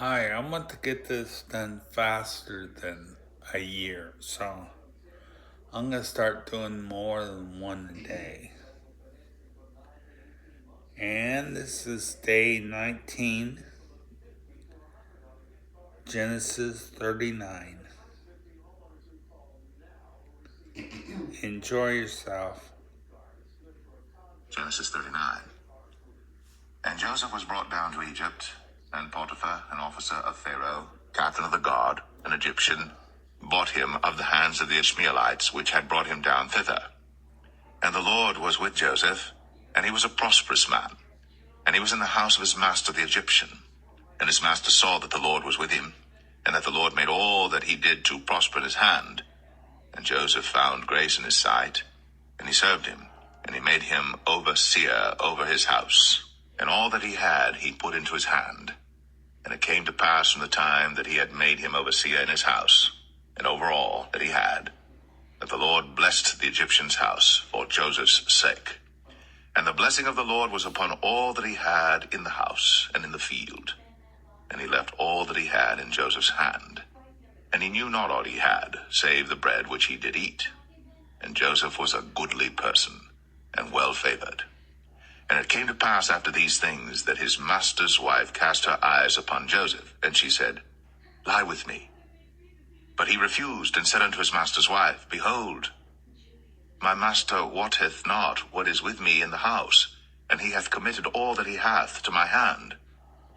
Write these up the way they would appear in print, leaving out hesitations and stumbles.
Hi, I want to get this done faster than a year, so I'm going to start doing more than one a day. And this is day 19, Genesis 39. Enjoy yourself. Genesis 39. And Joseph was brought down to Egypt, and Potiphar, an officer of Pharaoh, captain of the guard, an Egyptian, bought him of the hands of the Ishmaelites, which had brought him down thither. And the Lord was with Joseph, and he was a prosperous man. And he was in the house of his master the Egyptian. And his master saw that the Lord was with him, and that the Lord made all that he did to prosper in his hand. And Joseph found grace in his sight, and he served him, and he made him overseer over his house. And all that he had he put into his hand. And it came to pass from the time that he had made him overseer in his house, and over all that he had, that the Lord blessed the Egyptian's house for Joseph's sake. And the blessing of the Lord was upon all that he had in the house and in the field. And he left all that he had in Joseph's hand. And he knew not aught he had, save the bread which he did eat. And Joseph was a goodly person, and well favored. And it came to pass after these things, that his master's wife cast her eyes upon Joseph, and she said, Lie with me. But he refused, and said unto his master's wife, Behold, my master wotteth not what is with me in the house, and he hath committed all that he hath to my hand.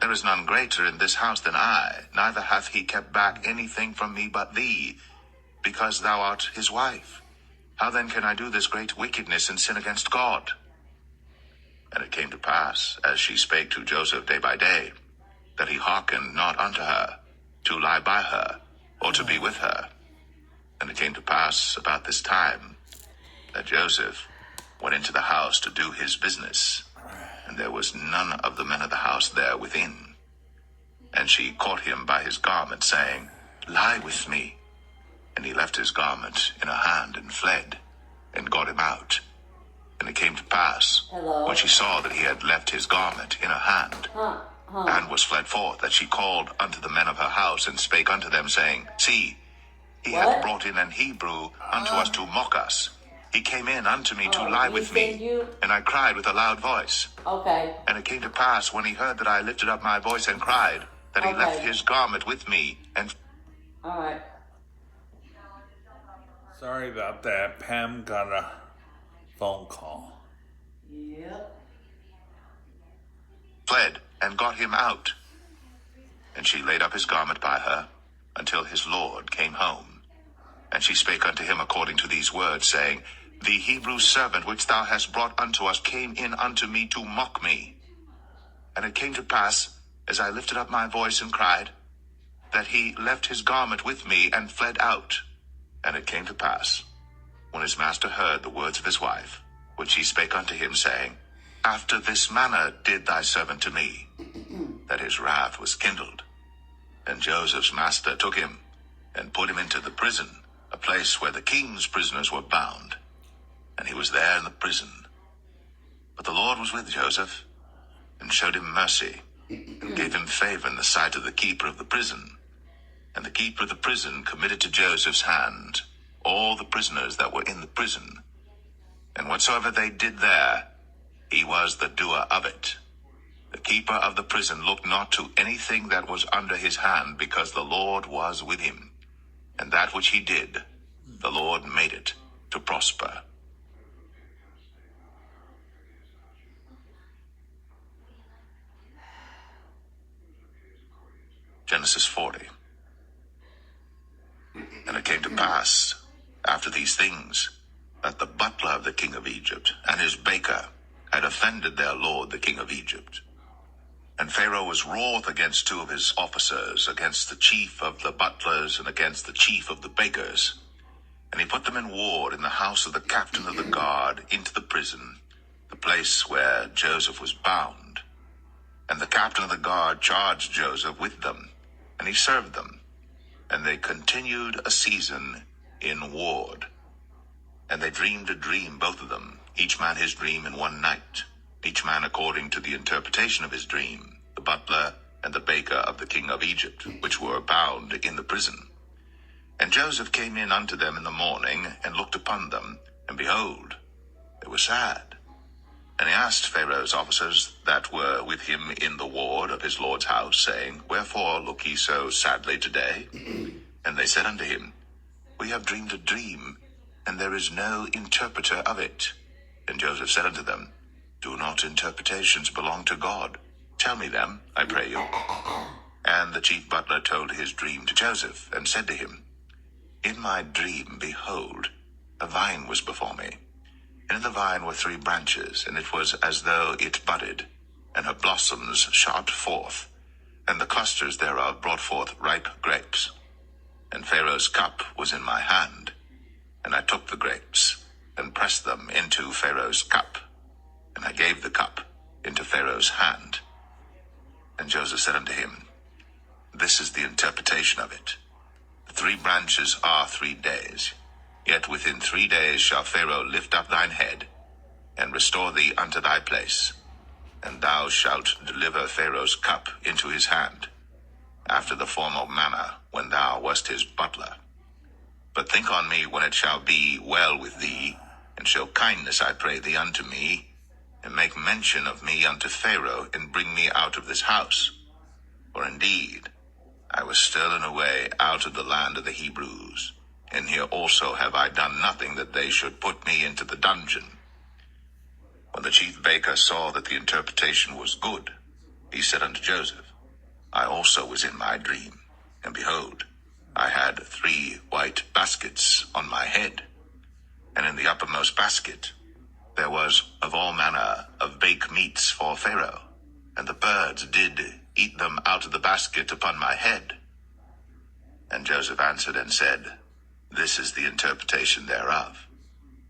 There is none greater in this house than I, neither hath he kept back anything from me but thee, because thou art his wife. How then can I do this great wickedness and sin against God? And it came to pass, as she spake to Joseph day by day, that he hearkened not unto her, to lie by her, or to be with her. And it came to pass about this time, that Joseph went into the house to do his business, and there was none of the men of the house there within. And she caught him by his garment, saying, Lie with me. And he left his garment in her hand, and fled, and got him out. And it came to pass, when she saw that he had left his garment in her hand, and was fled forth, that she called unto the men of her house, and spake unto them, saying, See, he hath brought in an Hebrew unto us to mock us. He came in unto me to lie with me, and I cried with a loud voice. And it came to pass, when he heard that I lifted up my voice and cried, that he left his garment with me, and... Alright. Sorry about that. Pam got a phone call. Yep. fled, and got him out. And she laid up his garment by her, until his Lord came home. And she spake unto him according to these words, saying, The Hebrew servant which thou hast brought unto us came in unto me to mock me. And it came to pass, as I lifted up my voice and cried, that he left his garment with me, and fled out. And it came to pass, when his master heard the words of his wife, which she spake unto him, saying, After this manner did thy servant to me, that his wrath was kindled. And Joseph's master took him, and put him into the prison, a place where the king's prisoners were bound. And he was there in the prison. But the Lord was with Joseph, and showed him mercy, and gave him favor in the sight of the keeper of the prison. And the keeper of the prison committed to Joseph's hand all the prisoners that were in the prison. And whatsoever they did there, he was the doer of it. The keeper of the prison looked not to anything that was under his hand, because the Lord was with him. And that which he did, the Lord made it to prosper. Genesis 40. And it came to pass, after these things, that the butler of the king of Egypt and his baker had offended their lord the king of Egypt. And Pharaoh was wroth against two of his officers, against the chief of the butlers and against the chief of the bakers. And he put them in ward in the house of the captain of the guard into the prison, the place where Joseph was bound. And the captain of the guard charged Joseph with them, and he served them. And they continued a season in ward. And they dreamed a dream, both of them, each man his dream in one night, each man according to the interpretation of his dream, the butler and the baker of the king of Egypt, which were bound in the prison. And Joseph came in unto them in the morning, and looked upon them, and behold, they were sad. And he asked Pharaoh's officers that were with him in the ward of his lord's house, saying, Wherefore look ye so sadly today? And they said unto him, We have dreamed a dream, and there is no interpreter of it. And Joseph said unto them, Do not interpretations belong to God? Tell me them, I pray you. And the chief butler told his dream to Joseph, and said to him, In my dream, behold, a vine was before me. And in the vine were 3 branches, and it was as though it budded, and her blossoms shot forth, and the clusters thereof brought forth ripe grapes. And Pharaoh's cup was in my hand, and I took the grapes, and pressed them into Pharaoh's cup, and I gave the cup into Pharaoh's hand. And Joseph said unto him, This is the interpretation of it. The 3 branches are 3 days. Yet within 3 days shall Pharaoh lift up thine head, and restore thee unto thy place, and thou shalt deliver Pharaoh's cup into his hand, after the former manner when thou wast his butler. But think on me when it shall be well with thee, and show kindness, I pray thee, unto me, and make mention of me unto Pharaoh, and bring me out of this house. For indeed, I was stolen away out of the land of the Hebrews, and here also have I done nothing that they should put me into the dungeon. When the chief baker saw that the interpretation was good, he said unto Joseph, I also was in my dream, and behold, I had 3 white baskets on my head, and in the uppermost basket there was of all manner of baked meats for Pharaoh, and the birds did eat them out of the basket upon my head. And Joseph answered and said, This is the interpretation thereof.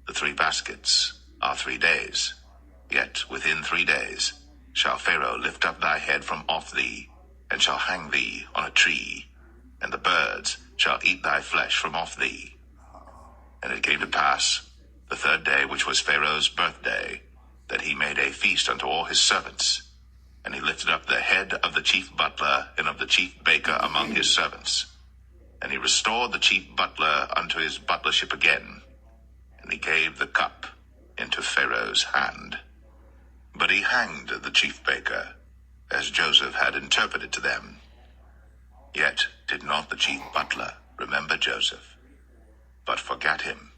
The 3 baskets are 3 days, yet within 3 days shall Pharaoh lift up thy head from off thee, and shall hang thee on a tree, and the birds shall eat thy flesh from off thee. And it came to pass, the 3rd day, which was Pharaoh's birthday, that he made a feast unto all his servants. And he lifted up the head of the chief butler and of the chief baker among his servants. And he restored the chief butler unto his butlership again, and he gave the cup into Pharaoh's hand. But he hanged the chief baker, as Joseph had interpreted to them. Yet did not the chief butler remember Joseph, but forgat him.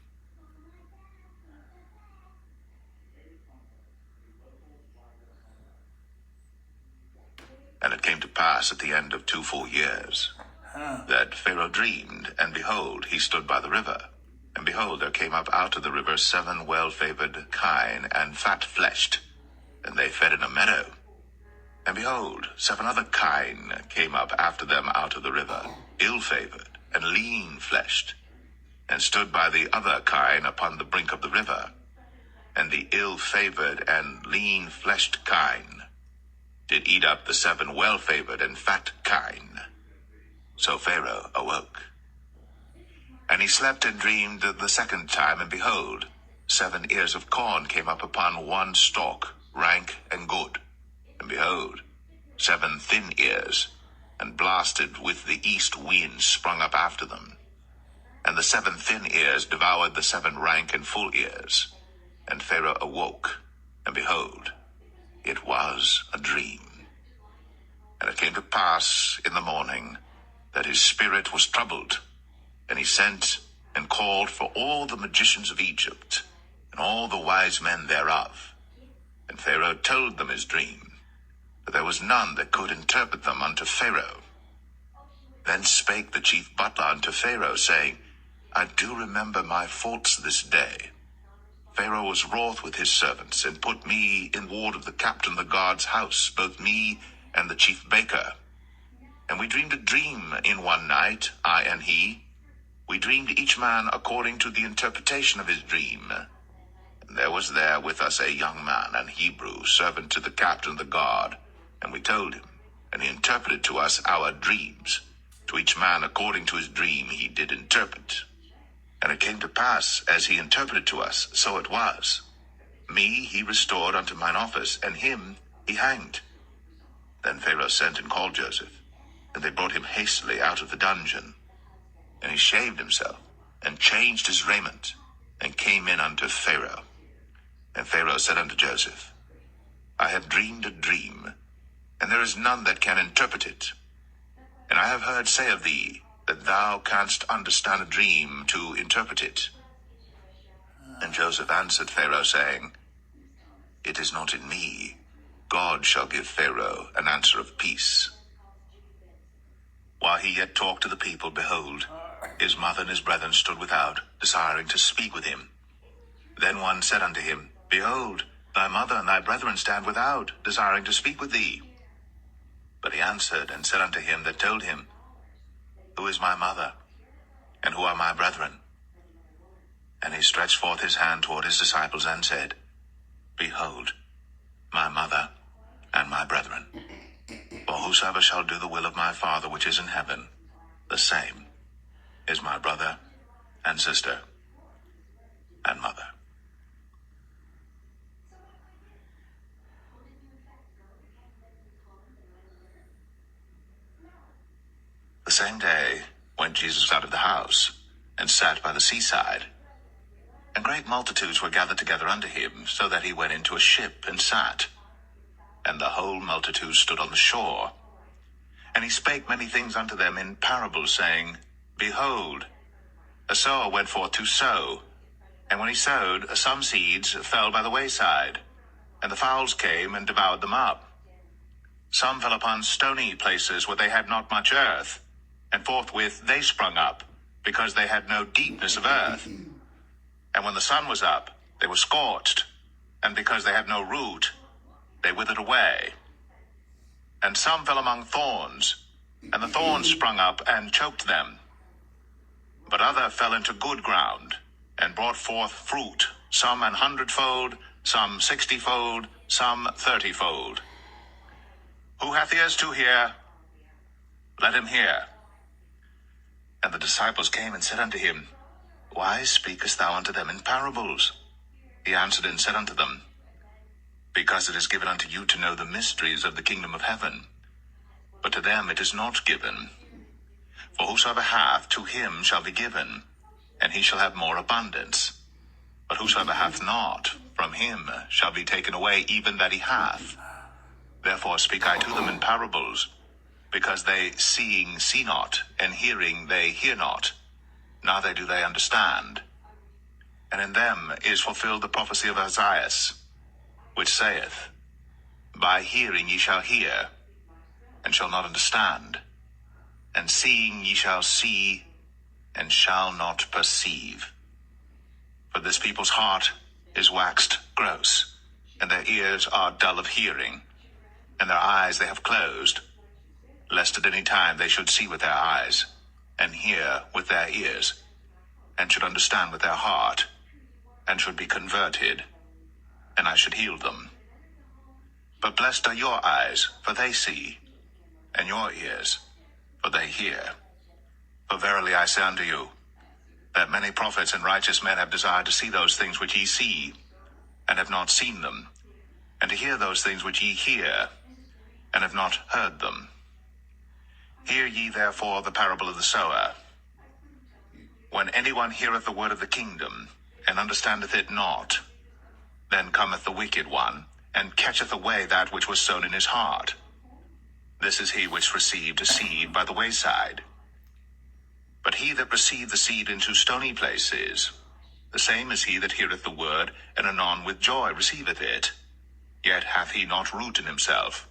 And it came to pass at the end of 2 full years, that Pharaoh dreamed, and behold, he stood by the river. And behold, there came up out of the river 7 well-favored kine, and fat-fleshed, and they fed in a meadow. And behold, 7 other kine came up after them out of the river, ill-favored, and lean-fleshed, and stood by the other kine upon the brink of the river. And the ill-favored and lean-fleshed kine did eat up the 7 well-favored and fat kine. So Pharaoh awoke. And he slept and dreamed the 2nd time, and behold, 7 ears of corn came up upon 1 stalk, rank and good. And behold, 7 thin ears, and blasted with the east wind, sprung up after them. And the 7 thin ears devoured the 7 rank and full ears. And Pharaoh awoke, and behold, it was a dream. And it came to pass in the morning that his spirit was troubled, and he sent and called for all the magicians of Egypt, and all the wise men thereof. And Pharaoh told them his dream, but there was none that could interpret them unto Pharaoh. Then spake the chief butler unto Pharaoh, saying, I do remember my faults this day. Pharaoh was wroth with his servants, and put me in ward of the captain of the guard's house, both me and the chief baker. And we dreamed a dream in one night, I and he. We dreamed each man according to the interpretation of his dream. And there was there with us a young man, an Hebrew, servant to the captain of the guard. And we told him, and he interpreted to us our dreams. To each man according to his dream he did interpret. And it came to pass, as he interpreted to us, so it was. Me he restored unto mine office, and him he hanged. Then Pharaoh sent and called Joseph, and they brought him hastily out of the dungeon. And he shaved himself, and changed his raiment, and came in unto Pharaoh. And Pharaoh said unto Joseph, I have dreamed a dream, and there is none that can interpret it. And I have heard say of thee, that thou canst understand a dream to interpret it. And Joseph answered Pharaoh, saying, It is not in me. God shall give Pharaoh an answer of peace. While he yet talked to the people, behold, his mother and his brethren stood without, desiring to speak with him. Then one said unto him, Behold, thy mother and thy brethren stand without, desiring to speak with thee. But he answered and said unto him that told him, Who is my mother, and who are my brethren? And he stretched forth his hand toward his disciples, and said, Behold, my mother and my brethren. For whosoever shall do the will of my Father which is in heaven, the same is my brother and sister and mother. The same day went Jesus out of the house, and sat by the seaside. And great multitudes were gathered together unto him, so that he went into a ship, and sat. And the whole multitude stood on the shore. And he spake many things unto them in parables, saying, Behold, a sower went forth to sow. And when he sowed, some seeds fell by the wayside, and the fowls came and devoured them up. Some fell upon stony places where they had not much earth, and forthwith they sprung up, because they had no deepness of earth. And when the sun was up, they were scorched, and because they had no root, they withered away. And some fell among thorns, and the thorns sprung up and choked them. But other fell into good ground, and brought forth fruit, some 100-fold, some 60-fold, some 30-fold. Who hath ears to hear, let him hear. And the disciples came and said unto him, Why speakest thou unto them in parables? He answered and said unto them, Because it is given unto you to know the mysteries of the kingdom of heaven, but to them it is not given. For whosoever hath, to him shall be given, and he shall have more abundance. But whosoever hath not, from him shall be taken away even that he hath. Therefore speak I to them in parables, because they seeing see not, and hearing they hear not, neither do they understand. And in them is fulfilled the prophecy of Isaiah, which saith, By hearing ye shall hear, and shall not understand, and seeing ye shall see, and shall not perceive. For this people's heart is waxed gross, and their ears are dull of hearing, and their eyes they have closed, lest at any time they should see with their eyes, and hear with their ears, and should understand with their heart, and should be converted, and I should heal them. But blessed are your eyes, for they see, and your ears, for they hear. For verily I say unto you, that many prophets and righteous men have desired to see those things which ye see, and have not seen them, and to hear those things which ye hear, and have not heard them. Hear ye therefore the parable of the sower. When anyone heareth the word of the kingdom, and understandeth it not, then cometh the wicked one, and catcheth away that which was sown in his heart. This is he which received a seed by the wayside. But he that received the seed into stony places, the same is he that heareth the word, and anon with joy receiveth it. Yet hath he not root in himself,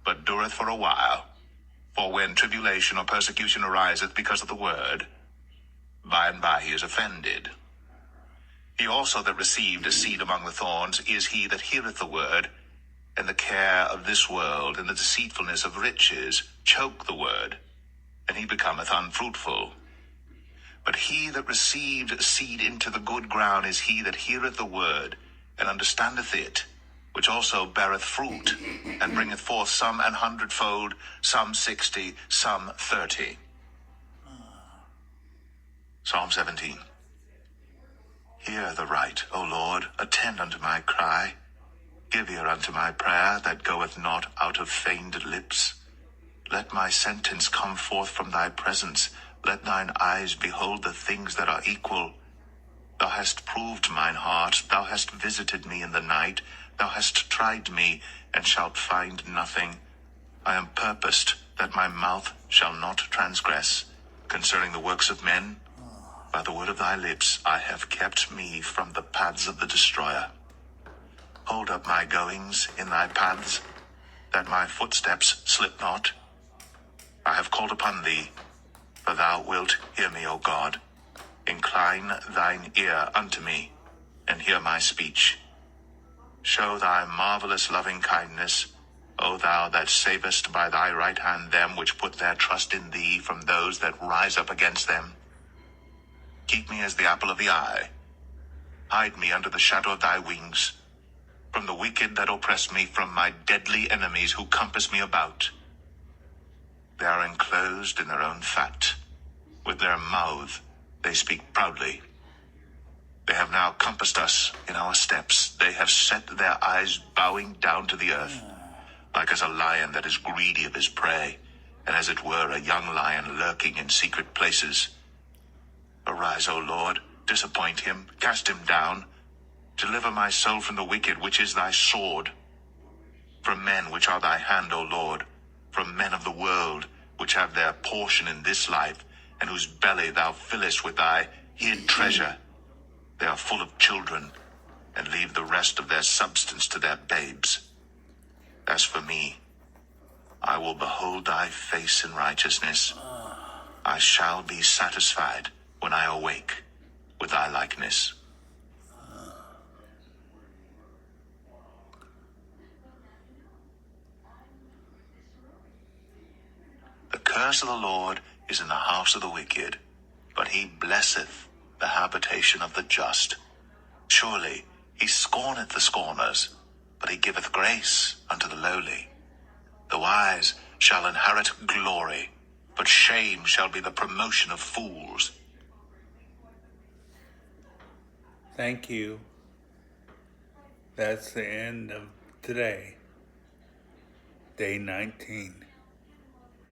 but dureth for a while. For when tribulation or persecution ariseth because of the word, by and by he is offended. He also that received a seed among the thorns is he that heareth the word, and the care of this world and the deceitfulness of riches choke the word, and he becometh unfruitful. But he that received seed into the good ground is he that heareth the word, and understandeth it, which also beareth fruit, and bringeth forth some 100-fold, some 60, some 30. Psalm 17. Hear the right, O Lord, attend unto my cry. Give ear unto my prayer that goeth not out of feigned lips. Let my sentence come forth from thy presence. Let thine eyes behold the things that are equal. Thou hast proved mine heart. Thou hast visited me in the night. Thou hast tried me, and shalt find nothing. I am purposed that my mouth shall not transgress. Concerning the works of men, by the word of thy lips I have kept me from the paths of the destroyer. Hold up my goings in thy paths, that my footsteps slip not. I have called upon thee, for thou wilt hear me, O God. Incline thine ear unto me, and hear my speech. Show thy marvelous loving kindness, O thou that savest by thy right hand them which put their trust in thee from those that rise up against them. Keep me as the apple of the eye. Hide me under the shadow of thy wings, from the wicked that oppress me, from my deadly enemies who compass me about. They are enclosed in their own fat. With their mouth they speak proudly. They have now compassed us in our steps. They have set their eyes bowing down to the earth, like as a lion that is greedy of his prey, and as it were a young lion lurking in secret places. Arise, O Lord, disappoint him, cast him down. Deliver my soul from the wicked, which is thy sword. From men which are thy hand, O Lord, from men of the world, which have their portion in this life, and whose belly thou fillest with thy hid treasure. They are full of children, and leave the rest of their substance to their babes. As for me, I will behold thy face in righteousness. I shall be satisfied when I awake with thy likeness. The curse of the Lord is in the house of the wicked, but he blesseth the habitation of the just. Surely he scorneth the scorners, but he giveth grace unto the lowly. The wise shall inherit glory, but shame shall be the promotion of fools. Thank you. That's the end of today. Day 19.